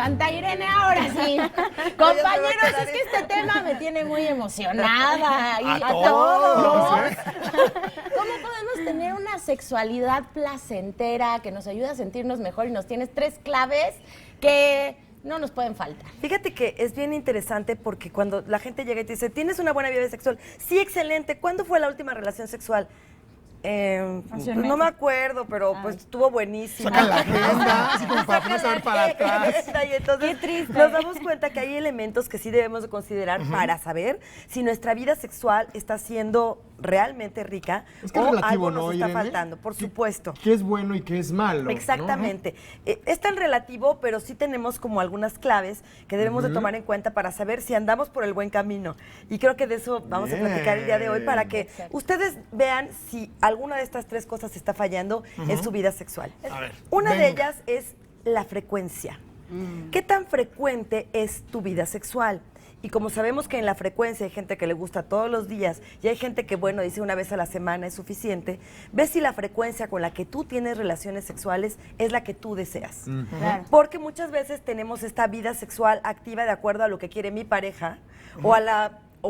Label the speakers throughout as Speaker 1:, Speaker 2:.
Speaker 1: Santa Irene, ahora sí. Compañeros, es que este tema me tiene muy emocionada.
Speaker 2: A todos, ¿eh?
Speaker 1: ¿Cómo podemos tener una sexualidad placentera que nos ayude a sentirnos mejor? Y nos tienes 3 claves que no nos pueden faltar.
Speaker 3: Fíjate que es bien interesante porque cuando la gente llega y te dice, ¿tienes una buena vida sexual? Sí, excelente. ¿Cuándo fue la última relación sexual? Pues no me acuerdo, pero pues estuvo buenísimo.
Speaker 2: Sacan la agenda, así como para ponerse a ver para atrás.
Speaker 3: Y entonces
Speaker 1: Qué triste.
Speaker 3: nos damos cuenta que hay elementos que sí debemos de considerar para saber si nuestra vida sexual está siendo realmente rica
Speaker 2: Es que
Speaker 3: o
Speaker 2: es relativo,
Speaker 3: algo nos
Speaker 2: ¿no,
Speaker 3: está
Speaker 2: Irene?
Speaker 3: faltando, por supuesto.
Speaker 2: ¿Qué es bueno y qué es malo? ¿no?
Speaker 3: Exactamente. Es tan relativo, pero sí tenemos como algunas claves que debemos de tomar en cuenta para saber si andamos por el buen camino. Y creo que de eso vamos a platicar el día de hoy para que ustedes vean si alguna de estas 3 cosas está fallando en su vida sexual.
Speaker 2: A ver,
Speaker 3: Una de
Speaker 2: venga.
Speaker 3: ellas es la frecuencia. ¿Qué tan frecuente es tu vida sexual? Y como sabemos que en la frecuencia hay gente que le gusta todos los días y hay gente que, bueno, dice una vez a la semana es suficiente, ves si la frecuencia con la que tú tienes relaciones sexuales es la que tú deseas.
Speaker 1: Claro.
Speaker 3: Porque muchas veces tenemos esta vida sexual activa de acuerdo a lo que quiere mi pareja o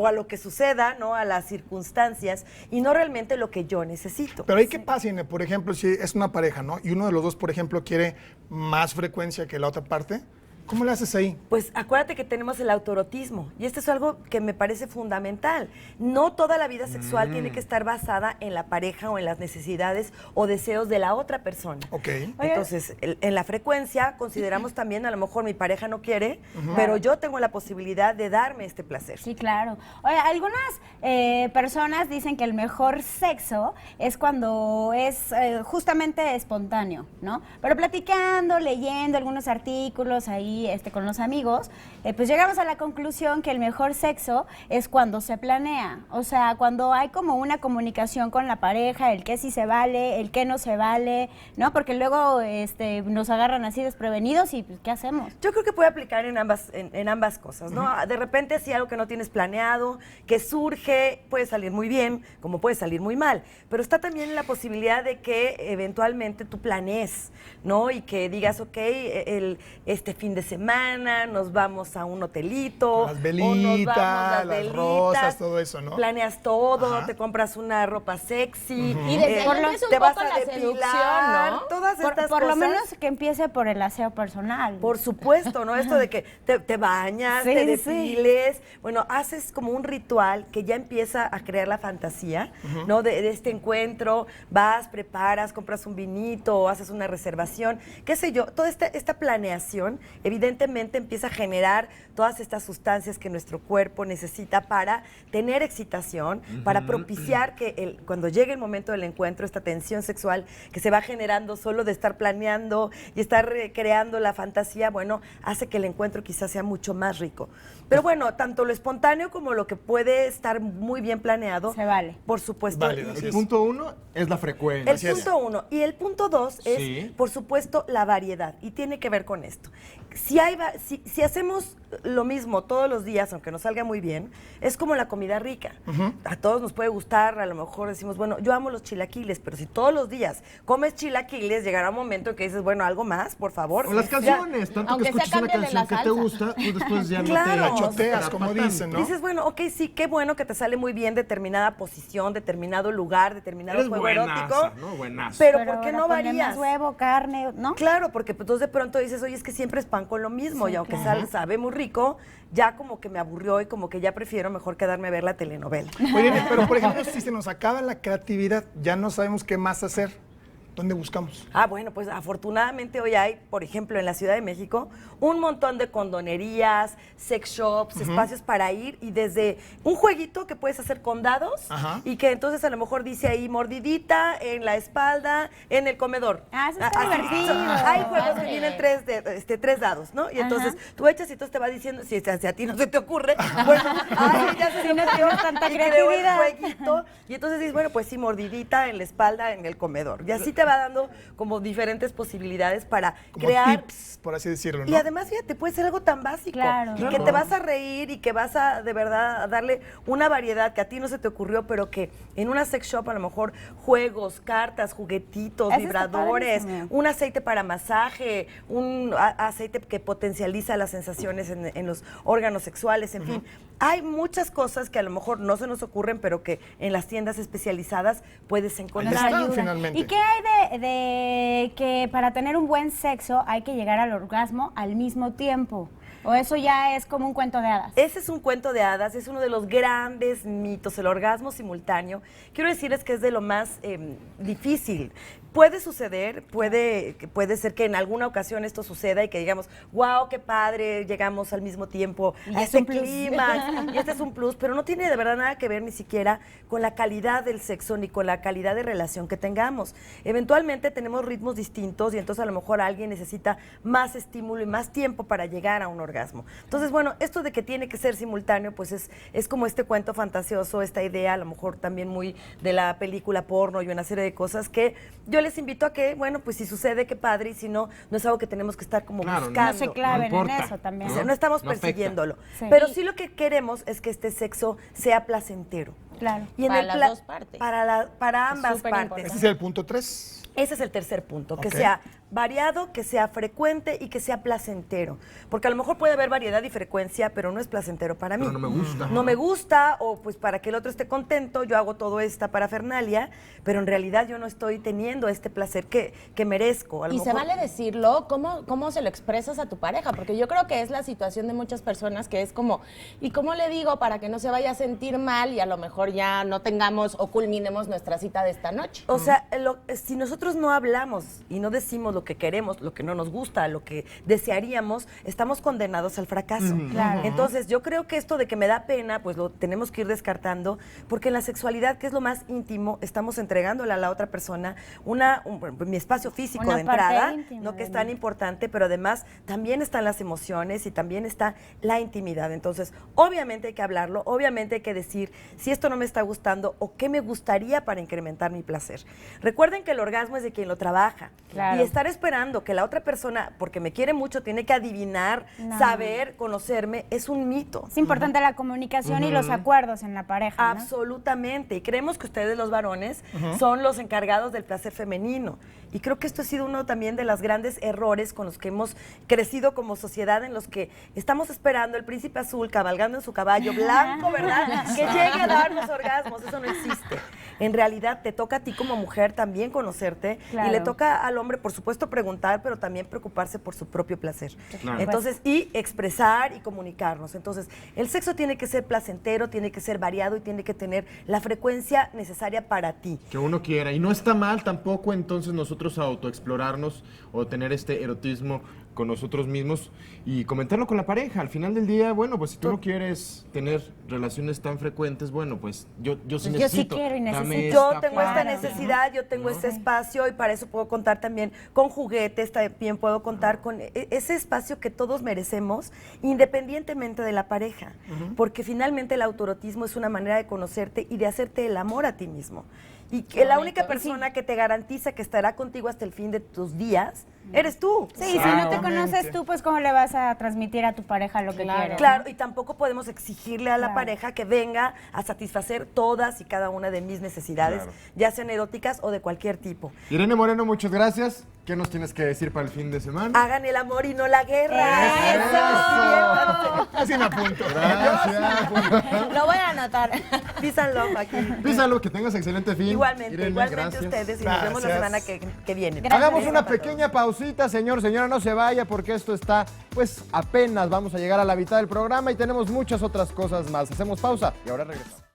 Speaker 3: a lo que suceda, ¿no? A las circunstancias y no realmente lo que yo necesito.
Speaker 2: Pero hay que pasa, Irene, por ejemplo, si es una pareja, ¿no? Y uno de los dos, por ejemplo, quiere más frecuencia que la otra parte, ¿cómo le haces ahí?
Speaker 3: Pues acuérdate que tenemos el autoerotismo y esto es algo que me parece fundamental. No toda la vida sexual tiene que estar basada en la pareja o en las necesidades o deseos de la otra persona.
Speaker 2: Ok.
Speaker 3: Entonces, en la frecuencia consideramos también, a lo mejor mi pareja no quiere, pero yo tengo la posibilidad de darme este placer.
Speaker 4: Sí, claro. Oye, algunas personas dicen que el mejor sexo es cuando es justamente espontáneo, ¿no? Pero platicando, leyendo algunos artículos ahí con los amigos, pues llegamos a la conclusión que el mejor sexo es cuando se planea. O sea, cuando hay como una comunicación con la pareja, el qué sí se vale, el qué no se vale, ¿no? Porque luego nos agarran así desprevenidos y pues, ¿qué hacemos?
Speaker 3: Yo creo que puede aplicar en ambas cosas, ¿no? De repente, si algo que no tienes planeado, que surge, puede salir muy bien, como puede salir muy mal. Pero está también la posibilidad de que eventualmente tú planees, ¿no? Y que digas, ok, este fin de semana nos vamos a un hotelito.
Speaker 2: Las
Speaker 3: o
Speaker 2: velitas,
Speaker 3: nos vamos
Speaker 2: las rosas, todo eso, ¿no?
Speaker 3: Planeas todo,
Speaker 2: Ajá.
Speaker 3: te compras una ropa sexy.
Speaker 1: Y desde ahí empieza un
Speaker 3: te vas
Speaker 1: poco
Speaker 3: a
Speaker 1: la
Speaker 3: depilar,
Speaker 1: seducción, ¿no?
Speaker 3: Todas estas
Speaker 4: Por lo
Speaker 3: cosas.
Speaker 4: menos que empiece por el aseo personal.
Speaker 3: Por supuesto, ¿no? Esto de que te bañas,
Speaker 4: Sí,
Speaker 3: te
Speaker 4: sí.
Speaker 3: depiles, bueno, haces como un ritual que ya empieza a crear la fantasía, ¿no? De este encuentro, vas, preparas, compras un vinito, haces una reservación, qué sé yo, toda esta planeación evidentemente empieza a generar todas estas sustancias que nuestro cuerpo necesita para tener excitación, para propiciar que cuando llegue el momento del encuentro, esta tensión sexual que se va generando solo de estar planeando y estar creando la fantasía, bueno, hace que el encuentro quizás sea mucho más rico. Pero bueno, tanto lo espontáneo como lo que puede estar muy bien planeado,
Speaker 4: Se vale.
Speaker 3: por supuesto.
Speaker 2: Válido, así
Speaker 5: El
Speaker 2: es.
Speaker 5: punto 1 es la frecuencia.
Speaker 3: El punto 1. Y el punto 2 es,
Speaker 5: Sí.
Speaker 3: por supuesto, la variedad. Y tiene que ver con esto. Si hacemos lo mismo todos los días, aunque nos salga muy bien, es como la comida rica. A todos nos puede gustar, a lo mejor decimos, bueno, yo amo los chilaquiles, pero si todos los días comes chilaquiles, llegará un momento en que dices, bueno, algo más, por favor.
Speaker 5: O las
Speaker 3: Ya-
Speaker 5: canciones, tanto
Speaker 1: Aunque
Speaker 5: que escuchas
Speaker 1: sea
Speaker 5: una
Speaker 1: cámbiale la
Speaker 5: canción que te
Speaker 1: salsa.
Speaker 5: gusta, tú después ya
Speaker 3: Claro.
Speaker 5: no
Speaker 3: La
Speaker 5: te
Speaker 2: choteas,
Speaker 5: atrapa
Speaker 2: como dicen, ¿no?
Speaker 3: Dices, bueno, ok, sí, qué bueno que te sale muy bien determinada posición, determinado lugar, determinado
Speaker 5: Eres
Speaker 3: juego
Speaker 5: buenaza,
Speaker 3: erótico.
Speaker 5: ¿no? Buenaza.
Speaker 3: Pero ¿por qué
Speaker 4: ahora
Speaker 3: no
Speaker 4: ponle
Speaker 3: varías?
Speaker 4: más huevo, carne, ¿no?
Speaker 3: Claro, porque pues, entonces de pronto dices, oye, es que siempre es pan con lo mismo,
Speaker 4: Sí,
Speaker 3: y aunque
Speaker 4: claro.
Speaker 3: sabe muy rico, ya como que me aburrió y como que ya prefiero mejor quedarme a ver la telenovela.
Speaker 2: Oye, pero por ejemplo, si se nos acaba la creatividad, ya no sabemos qué más hacer. ¿Dónde buscamos?
Speaker 3: Ah, bueno, pues afortunadamente hoy hay, por ejemplo, en la Ciudad de México, un montón de condonerías, sex shops, espacios para ir y desde un jueguito que puedes hacer con dados
Speaker 2: Ajá.
Speaker 3: y que entonces a lo mejor dice ahí mordidita en la espalda, en el comedor.
Speaker 4: Ah, eso está
Speaker 3: Así,
Speaker 4: divertido.
Speaker 3: hay juegos que
Speaker 1: Padre.
Speaker 3: vienen tres dados, ¿no? Y entonces tú echas y entonces te va diciendo, si a ti no se te ocurre, bueno, ay, ya se
Speaker 4: Si no
Speaker 3: me ocurrió,
Speaker 4: tienes tanta
Speaker 3: y creo el
Speaker 4: creatividad.
Speaker 3: jueguito, y entonces dices, bueno, pues sí, mordidita en la espalda, en el comedor. Y así te te va dando como diferentes posibilidades para
Speaker 2: Como
Speaker 3: crear.
Speaker 2: tips, por así decirlo, ¿no?
Speaker 3: Y además, fíjate, puede ser algo tan básico.
Speaker 4: Claro.
Speaker 3: Y que te vas a reír y que vas a, de verdad, a darle una variedad que a ti no se te ocurrió, pero que en una sex shop a lo mejor juegos, cartas, juguetitos,
Speaker 4: Eso está
Speaker 3: vibradores,
Speaker 4: padrísimo.
Speaker 3: un aceite para masaje, un aceite que potencializa las sensaciones en los órganos sexuales, en fin. Hay muchas cosas que a lo mejor no se nos ocurren, pero que en las tiendas especializadas puedes encontrar.
Speaker 2: Ahí está,
Speaker 4: ayuda.
Speaker 2: finalmente.
Speaker 4: ¿Y qué hay de que para tener un buen sexo hay que llegar al orgasmo al mismo tiempo? ¿O eso ya es como un cuento de hadas?
Speaker 3: Ese es un cuento de hadas, es uno de los grandes mitos, el orgasmo simultáneo. Quiero decirles que es de lo más difícil. Puede suceder, puede ser que en alguna ocasión esto suceda y que digamos, wow, qué padre, llegamos al mismo tiempo
Speaker 4: Y
Speaker 3: a
Speaker 4: es
Speaker 3: este
Speaker 4: un plus.
Speaker 3: clímax, y este es un plus, pero no tiene de verdad nada que ver ni siquiera con la calidad del sexo ni con la calidad de relación que tengamos. Eventualmente tenemos ritmos distintos y entonces a lo mejor alguien necesita más estímulo y más tiempo para llegar a un orgasmo. Entonces, bueno, esto de que tiene que ser simultáneo, pues es como este cuento fantasioso, esta idea a lo mejor también muy de la película porno y una serie de cosas que yo les invito a que, bueno, pues si sucede, qué padre, y si no, no es algo que tenemos que estar como
Speaker 5: Claro,
Speaker 3: buscando.
Speaker 4: No se claven en
Speaker 5: importa.
Speaker 4: eso también.
Speaker 3: O sea, no estamos
Speaker 5: No afecta.
Speaker 3: persiguiéndolo.
Speaker 4: Sí.
Speaker 3: Pero sí lo que queremos es que este sexo sea placentero.
Speaker 4: Claro.
Speaker 3: Y
Speaker 1: Para las dos partes.
Speaker 3: Para ambas
Speaker 1: súper
Speaker 3: partes.
Speaker 1: importante.
Speaker 2: Ese es el punto 3.
Speaker 3: Ese es el tercer punto, que
Speaker 2: Ok.
Speaker 3: sea variado, que sea frecuente y que sea placentero. Porque a lo mejor puede haber variedad y frecuencia, pero no es placentero para mí.
Speaker 5: Pero no me gusta.
Speaker 3: No me gusta, o pues para que el otro esté contento, yo hago todo esta parafernalia, pero en realidad yo no estoy teniendo este placer que merezco. A lo
Speaker 1: Y se
Speaker 3: mejor-
Speaker 1: vale decirlo, ¿cómo se lo expresas a tu pareja? Porque yo creo que es la situación de muchas personas que es como, ¿y cómo le digo para que no se vaya a sentir mal y a lo mejor ya no tengamos o culminemos nuestra cita de esta noche?
Speaker 3: O sea, si nosotros no hablamos y no decimos lo que queremos, lo que no nos gusta, lo que desearíamos, estamos condenados al fracaso.
Speaker 4: Claro.
Speaker 3: Entonces, yo creo que esto de que me da pena, pues lo tenemos que ir descartando, porque en la sexualidad, que es lo más íntimo, estamos entregándole a la otra persona mi espacio físico
Speaker 4: Una
Speaker 3: de
Speaker 4: parte
Speaker 3: entrada,
Speaker 4: íntima
Speaker 3: ¿no? Que
Speaker 4: de
Speaker 3: es tan
Speaker 4: mí.
Speaker 3: importante, pero además también están las emociones y también está la intimidad. Entonces, obviamente hay que hablarlo, obviamente hay que decir si esto no me está gustando o qué me gustaría para incrementar mi placer. Recuerden que el orgasmo es de quien lo trabaja.
Speaker 4: Claro.
Speaker 3: Y estar esperando que la otra persona, porque me quiere mucho, tiene que adivinar,
Speaker 4: No.
Speaker 3: saber, conocerme, es un mito.
Speaker 4: Es importante la comunicación y los acuerdos en la pareja, ¿no?
Speaker 3: Absolutamente. Y creemos que ustedes, los varones, son los encargados del placer femenino. Y creo que esto ha sido uno también de los grandes errores con los que hemos crecido como sociedad, en los que estamos esperando el príncipe azul cabalgando en su caballo blanco, ¿verdad? Que llegue a darnos orgasmos. Eso no existe. En realidad te toca a ti como mujer también conocerte
Speaker 4: Claro.
Speaker 3: y le toca al hombre, por supuesto, preguntar, pero también preocuparse por su propio placer.
Speaker 5: Claro.
Speaker 3: Entonces, y expresar y comunicarnos. Entonces, el sexo tiene que ser placentero, tiene que ser variado y tiene que tener la frecuencia necesaria para ti.
Speaker 5: Que uno quiera. Y no está mal tampoco entonces nosotros autoexplorarnos o tener este erotismo con nosotros mismos y comentarlo con la pareja. Al final del día, bueno, pues si tú no quieres tener relaciones tan frecuentes, bueno, pues yo sí
Speaker 4: Yo sí
Speaker 5: necesito.
Speaker 4: quiero y
Speaker 5: Dame
Speaker 4: necesito.
Speaker 3: Yo
Speaker 5: esta
Speaker 3: tengo
Speaker 5: parte,
Speaker 3: esta
Speaker 4: Claro.
Speaker 3: necesidad, yo tengo este espacio y para eso puedo contar también con juguetes, también puedo contar con ese espacio que todos merecemos independientemente de la pareja, porque finalmente el autoerotismo es una manera de conocerte y de hacerte el amor a ti mismo. Y que la única persona que te garantiza que estará contigo hasta el fin de tus días eres tú.
Speaker 4: Sí, si no te
Speaker 2: Exactamente.
Speaker 4: conoces tú, pues ¿cómo le vas a transmitir a tu pareja lo que
Speaker 1: Claro.
Speaker 4: quieres?
Speaker 3: Claro, y tampoco podemos exigirle a la
Speaker 4: Claro.
Speaker 3: pareja que venga a satisfacer todas y cada una de mis necesidades,
Speaker 5: Claro.
Speaker 3: ya sean eróticas o de cualquier tipo.
Speaker 5: Irene Moreno, muchas gracias. ¿Qué nos tienes que decir para el fin de semana?
Speaker 3: Hagan el amor y no la guerra.
Speaker 4: ¡Eso!
Speaker 2: Así me apunto.
Speaker 5: Gracias.
Speaker 1: Lo voy a anotar.
Speaker 3: Peace and love aquí.
Speaker 5: Písalo, que tengas excelente fin.
Speaker 3: Igualmente,
Speaker 5: Irene,
Speaker 3: igualmente
Speaker 5: gracias.
Speaker 3: ustedes y nos vemos la
Speaker 2: Gracias.
Speaker 3: semana que viene.
Speaker 4: Gracias.
Speaker 5: Hagamos una
Speaker 3: Para
Speaker 5: pequeña pausita, señor, señora, no se vaya porque esto está, pues apenas vamos a llegar a la mitad del programa y tenemos muchas otras cosas más. Hacemos pausa y ahora regresamos.